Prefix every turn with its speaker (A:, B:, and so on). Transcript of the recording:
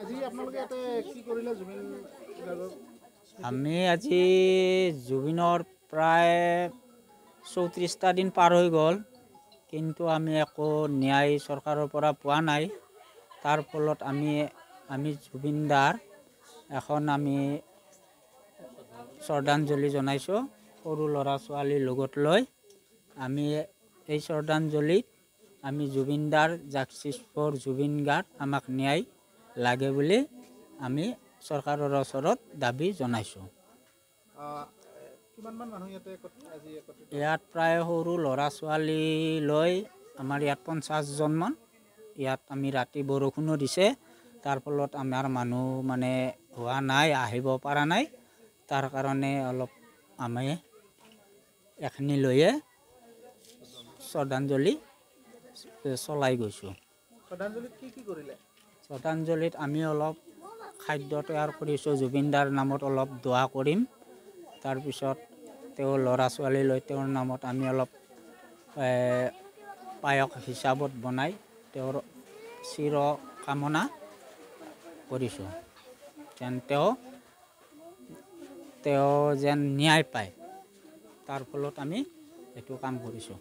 A: আজি আপোনালোকে ইয়াতে কি কৰিলে জুবিন গাৰ্গৰ?
B: আমি আজি জুবিনৰ প্ৰায় 34টা দিন পাৰ হৈ গ'ল, কিন্তু আমি একো ন্যায় চৰকাৰৰ পৰা পোৱা নাই। তাৰ ফলত আমি জুবিনদাৰ এখন আমি শ্ৰদ্ধাঞ্জলি জনাইছোঁ সৰু ল'ৰা ছোৱালীৰ লগত লৈ। আমি এই শ্ৰদ্ধাঞ্জলিত আমি জুবিনদাৰ জাষ্টিছ ফৰ জুবিন গাৰ্গ আমাক ন্যায় লাগে বুলি আমি চৰকাৰৰ ওচৰত দাবী জনাইছোঁ।
A: কিমানমান মানুহ ইয়াতে আজি একত্ৰিত?
B: ইয়াত প্ৰায় সৰু ল'ৰা ছোৱালী লৈ আমাৰ ইয়াত 50জনমান। ইয়াত আমি ৰাতি বৰষুণো দিছে, তাৰ ফলত আমাৰ মানুহ মানে হোৱা নাই, আহিব পৰা নাই। তাৰ কাৰণে অলপ আমি এখিনি লৈয়ে শ্ৰদ্ধাঞ্জলি চলাই গৈছোঁ।
A: শ্ৰদ্ধাঞ্জলিত কি কৰিলে?
B: শ্ৰদ্ধাঞ্জলিত আমি অলপ খাদ্য তৈয়াৰ কৰিছোঁ, জুবিনদাৰ নামত অলপ দোৱা কৰিম। তাৰপিছত তেওঁৰ ল'ৰা ছোৱালী লৈ তেওঁৰ নামত আমি অলপ পায়স হিচাপত বনাই তেওঁৰ চিৰ কামনা কৰিছোঁ, যেন তেওঁ যেন ন্যায় পায়। তাৰ ফলত আমি এইটো কাম কৰিছোঁ।